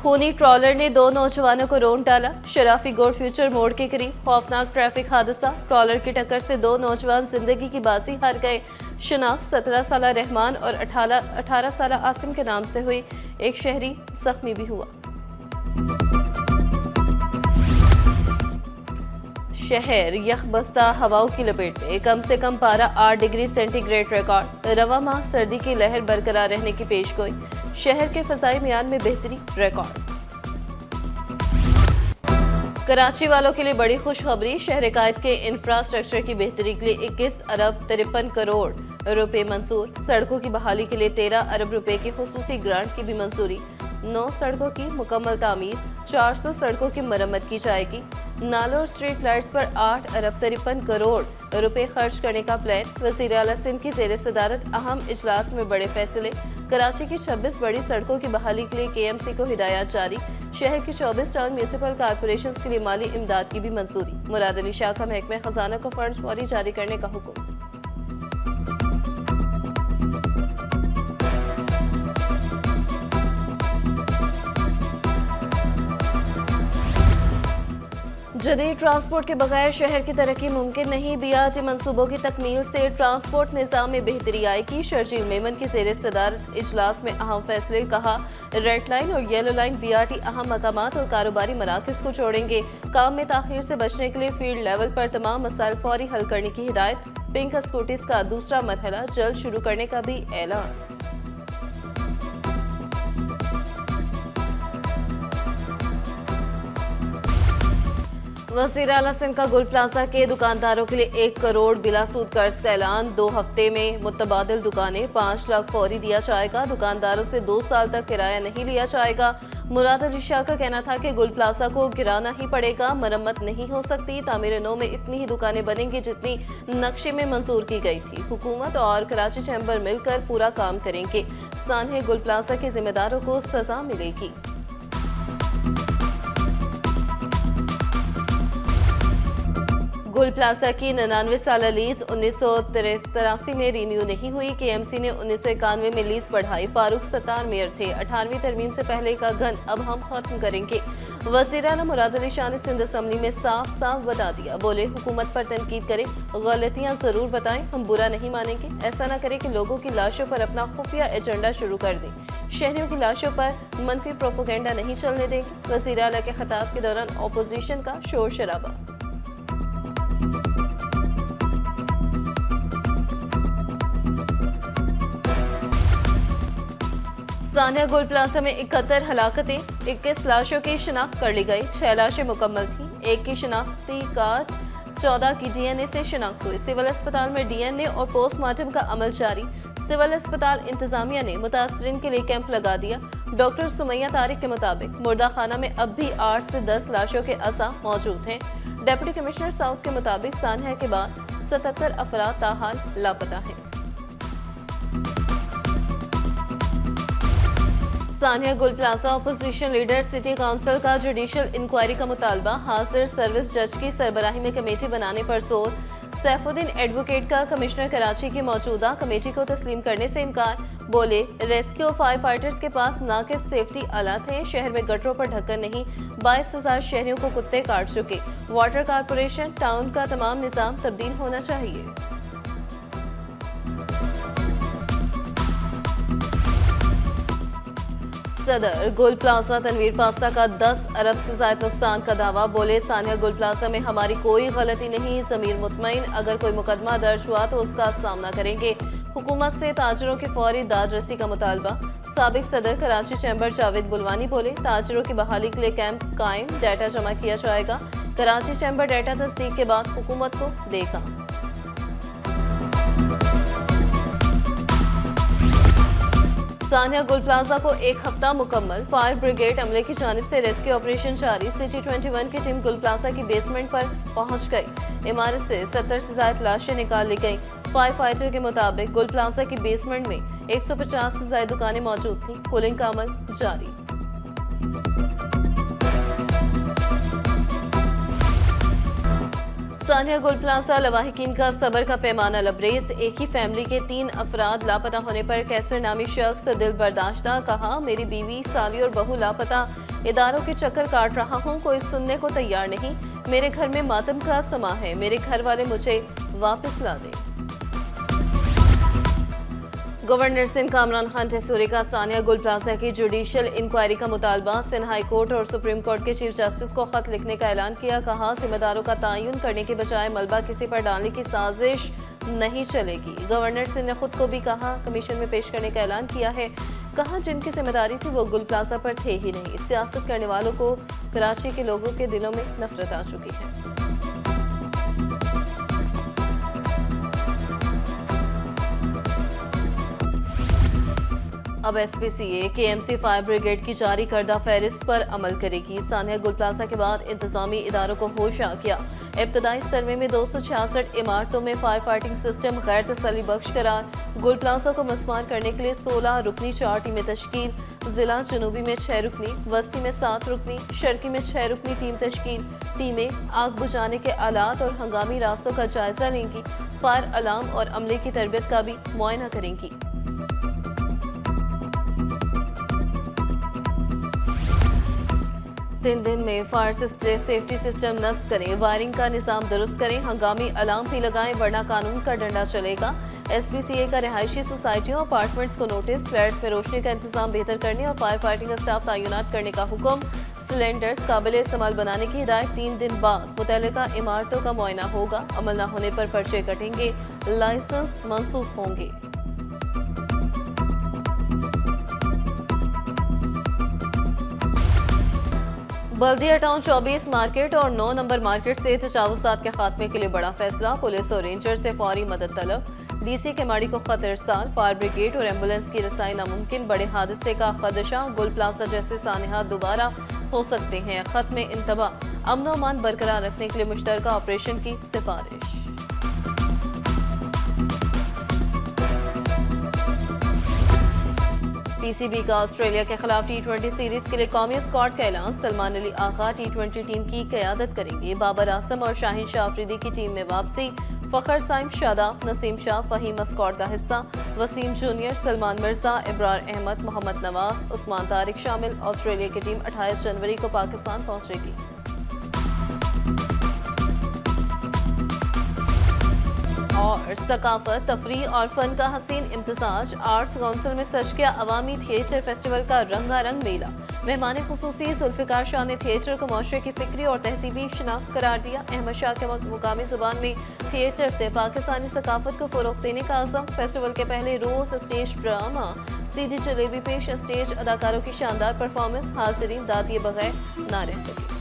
खूनी ट्रॉलर ने 2 नौजवानों को रौंद डाला। शराफी गोल्ड फ्यूचर मोड़ के करीब खौफनाक ट्रैफिक हादसा। ट्रॉलर की टक्कर से 2 नौजवान जिंदगी की बाजी हार गए। शनाख्त 17 साल रहमान और 18 साल आसिम के नाम से हुई। एक शहरी जख्मी भी हुआ। शहर यखबस्ता हवाओं की लपेट में, कम से कम पारा 8 डिग्री सेंटीग्रेड रिकॉर्ड। रवा माह सर्दी की लहर बरकरार रहने की पेशगोई। शहर के फजाई मियान में बेहतरी रिकॉर्ड। कराची वालों के लिए बड़ी खुशखबरी। शहर कायद के इंफ्रास्ट्रक्चर की बेहतरी के लिए 21 अरब 53 करोड़ रुपए मंजूर। सड़कों की बहाली के लिए 13 अरब रुपए की खुसूसी ग्रांट की भी मंजूरी। 9 सड़कों की मुकम्मल तामीर। 400 सड़कों की मरम्मत की जाएगी। नालों और स्ट्रीट लाइट्स पर 8 अरब 53 करोड़ रुपए खर्च करने का प्लान। वज़ीर आला सिंध की ज़ेर सदारत अहम इजलास में बड़े फैसले। कराची की 26 बड़ी सड़कों की बहाली के लिए KMC को हिदायत जारी। शहर की 24 टाउन म्यूनिसिपल कॉर्पोरेशन के लिए माली इमदाद की भी मंजूरी। मुराद अली शाह का महकमे खजाना को फंड फौरी जारी करने का हुक्म। जदीद ट्रांसपोर्ट के बगैर शहर की तरक्की मुमकिन नहीं। BRT मंसूबों की तकमील से ट्रांसपोर्ट निज़ाम में बेहतरी आएगी। शर्जील मेमन की ज़ेर सदारत इजलास में अहम फैसले। कहा, रेड लाइन और येलो लाइन BRT अहम मकामात और कारोबारी मराकज को जोड़ेंगे। काम में ताखीर से बचने के लिए फील्ड लेवल पर तमाम मसाइल फौरी हल करने की हिदायत। पिंक स्कूटीज का दूसरा मरहला जल्द शुरू करने का भी ऐलान। वज़ीर आला सिंध का गुल प्लाजा के दुकानदारों के लिए 1 करोड़ बिलासूद कर्ज का ऐलान। 2 हफ्ते में मुतबादिल दुकानें 5 लाख फौरी दिया जाएगा। दुकानदारों से 2 साल तक किराया नहीं लिया जाएगा। मुराद अली शाह का कहना था कि गुल प्लाजा को गिराना ही पड़ेगा, मरम्मत नहीं हो सकती। तामीर नौ में इतनी ही दुकानें बनेंगी जितनी नक्शे में मंजूर की गई थी। हुकूमत और कराची चैम्बर मिलकर पूरा काम करेंगे। सानहे गुल प्लाजा के जिम्मेदारों को सजा मिलेगी। गुल प्लाजा की 99 साल लीज 1983 में रिन्यू नहीं हुई। KMC ने 1991 में लीज बढ़ाई। फारूक सत्तार मेयर थे। 18वीं तरमीम से पहले का गन अब हम खत्म करेंगे। वज़ीर आला मुराद अली शाह ने सिंध असम्बली में साफ साफ बता दिया। बोले, हुकूमत पर तनकीद करें, गलतियां जरूर बताएं, हम बुरा नहीं मानेंगे। ऐसा ना करें कि लोगों की लाशों पर अपना खुफिया एजेंडा शुरू कर दें। शहरियों की लाशों पर मनफी प्रोपोगेंडा नहीं चलने देंगे। वज़ीर आला के खिताब के दौरान अपोजिशन का शोर शराबा। सानिया गुल प्लाजा में 71 हलाकतें, 21 लाशों की शिनाख्त कर ली गई। 6 लाशें मुकम्मल थी। 1 की शिनाख्ती कार्ड, 14 की DNA से शिनाख्त हुई। सिविल अस्पताल में DNA और पोस्टमार्टम का अमल जारी। सिविल अस्पताल इंतजामिया ने मुतासरीन के लिए कैंप लगा दिया। डॉक्टर सुमैया तारिक के मुताबिक मुर्दा खाना में अब भी 8 से 10 लाशों के अज़ा मौजूद हैं। डिप्टी कमिश्नर साउथ के मुताबिक सानिया के बाद 77 अफराद ताहाल लापता हैं। सानिया गुल plaza opposition leader city council का जुडिशल इंक्वायरी का मुतालबा। हाजिर सर्विस जज की सरबराही में कमेटी बनाने पर जोर। सैफुद्दीन एडवोकेट का कमिश्नर कराची की मौजूदा कमेटी को तस्लीम करने से इनकार। बोले, रेस्क्यू और फायर फाइटर्स के पास नाकिस सेफ्टी आलात हैं। शहर में गटरों पर ढक्कन नहीं। 22,000 शहरियों को कुत्ते काट चुके। वाटर कारपोरेशन टाउन का तमाम निज़ाम तब्दील होना चाहिए। सदर गुल प्लाजा तनवीर पासा का 10 अरब से ज्यादा नुकसान का दावा। बोले, सानिया गुल प्लाजा में हमारी कोई गलती नहीं, ज़मीर मुतमईन। अगर कोई मुकदमा दर्ज हुआ तो उसका सामना करेंगे। हुकूमत से ताजरों की फौरी दाद रसी का मुतालबा। साबिक सदर कराची चैम्बर जावेद बुलवानी बोले, ताजरों की बहाली के लिए कैंप कायम, डाटा जमा किया जाएगा। कराची चैम्बर डाटा तस्दीक के बाद हुकूमत को देगा। सानिया गुल प्लाजा को 1 हफ्ता मुकम्मल। फायर ब्रिगेड अमले की जानिब से रेस्क्यू ऑपरेशन जारी। सिटी 21 की टीम गुल प्लाजा की बेसमेंट पर पहुंच गई। इमारत से 70 से ज्यादा लाशें निकाल ली गई। फायर फाइटर के मुताबिक गुल प्लाजा की बेसमेंट में 150 से ज्यादा दुकानें मौजूद थीं। कूलिंग का अमल जारी। सानिया गोल्ड प्लाजा लवाहिकीन का सबर का पैमाना लबरेज। एक ही फैमिली के 3 अफराद लापता होने पर कैसर नामी शख्स दिल बर्दाश्ता। कहा, मेरी बीवी, साली और बहू लापता। इदारों के चक्कर काट रहा हूँ, कोई सुनने को तैयार नहीं। मेरे घर में मातम का समा है, मेरे घर वाले मुझे वापस ला दें। गवर्नर सिंध कामरान खान जसूरी का सानिया गोल्ड प्लाजा की जुडिशियल इंक्वायरी का मुतालबा। सिंध हाई कोर्ट और सुप्रीम कोर्ट के चीफ जस्टिस को खत लिखने का ऐलान किया। कहा, जिम्मेदारों का तयन करने के बजाय मलबा किसी पर डालने की साजिश नहीं चलेगी। गवर्नर सिंध ने खुद को भी कहा कमीशन में पेश करने का ऐलान किया है। कहा, जिनकी जिम्मेदारी थी वो गोल्ड प्लाजा पर थे ही नहीं। सियासत करने वालों को कराची के लोगों के दिलों में नफरत आ चुकी है। अब SPCA KMC फायर ब्रिगेड की जारी करदा फहरिस्त पर अमल करेगी। सानिया गोल्ड प्लाजा के बाद इंतजामी इदारों को होश आ गया। इब्तदाई सर्वे में 266 इमारतों में फायर फाइटिंग सिस्टम गैर तसल्ली बख्श करार। गोल्ड प्लाजा को मस्मार करने के लिए 16 रुकनी 4 टीमें तश्कील। जिला जनूबी में 6 रुकनी, वस्ती में 7 रुकनी, शर्की में 6 रुकनी टीम तश्कील। टीमें आग बुझाने के आलात और हंगामी रास्तों का जायजा लेंगी। फायर अलार्म और अमले की तरबियत का भी मुआयना करेंगी। 3 दिन में फायर सेफ्टी सिस्टम नस्ब करें, वायरिंग का निज़ाम दुरुस्त करें, हंगामी अलार्म भी लगाएं वरना कानून का डंडा चलेगा। SPCA का रिहायशी सोसाइटियों अपार्टमेंट्स को नोटिस। फ्लैट्स में रोशनी का इंतजाम बेहतर करने और फायर फाइटिंग स्टाफ तैनात करने का हुक्म। सिलेंडर्स काबिल इस्तेमाल बनाने की हिदायत। 3 दिन बाद मुतल्लिका इमारतों का मुआयना होगा। अमल न होने पर पर्चे कटेंगे, लाइसेंस मंसूख होंगे। बल्दिया टाउन 24 मार्केट और 9 नंबर मार्केट से तजावुज़ात के खात्मे के लिए बड़ा फैसला। पुलिस और रेंजर से फौरी मदद तलब। DC केमाड़ी को खत इरसाल। फायर ब्रिगेड और एम्बुलेंस की रसाई नामुमकिन। बड़े हादसे का खदशा। गोल्ड प्लाजा जैसे सानिहात दोबारा हो सकते हैं। खत में इंतबाह अमन व अमान बरकरार रखने के लिए मुश्तरका ऑपरेशन की सिफारिश। PCB का ऑस्ट्रेलिया के खिलाफ T20 सीरीज के लिए कौमी स्क्वाड का ऐलान। सलमान अली आगा T20 टीम की क़यादत करेंगे। बाबर आसम और शाहीन शाह अफरीदी की टीम में वापसी। फ़खर साइम, शादाब, नसीम शाह, फ़हीम स्क्वाड का हिस्सा। वसीम जूनियर, सलमान मिर्जा, इब्रार अहमद, मोहम्मद नवाज, उस्मान तारिक शामिल। ऑस्ट्रेलिया की टीम 28 जनवरी को पाकिस्तान पहुंचेगी। और सकाफत, तफरीह और फन का हसीन इम्तिजाज। आर्ट्स काउंसिल में सज गया अवामी थिएटर फेस्टिवल का रंगारंग मेला। मेहमान खुसूसी जुल्फ़िकार शाह ने थिएटर को माशरे की फ़िक्री और तहजीबी शनाख्त करार दिया। अहमद शाह के मुकामी ज़ुबान में थिएटर से पाकिस्तानी सकाफत को फ़रोग़ देने का अज़म। फेस्टिवल के पहले रोज़ स्टेज ड्रामा, सीधी जलेबी पेश, स्टेज अदाकारों की शानदार परफॉर्मेंस। हाज़रीन दादिए बगैर ना रह सके।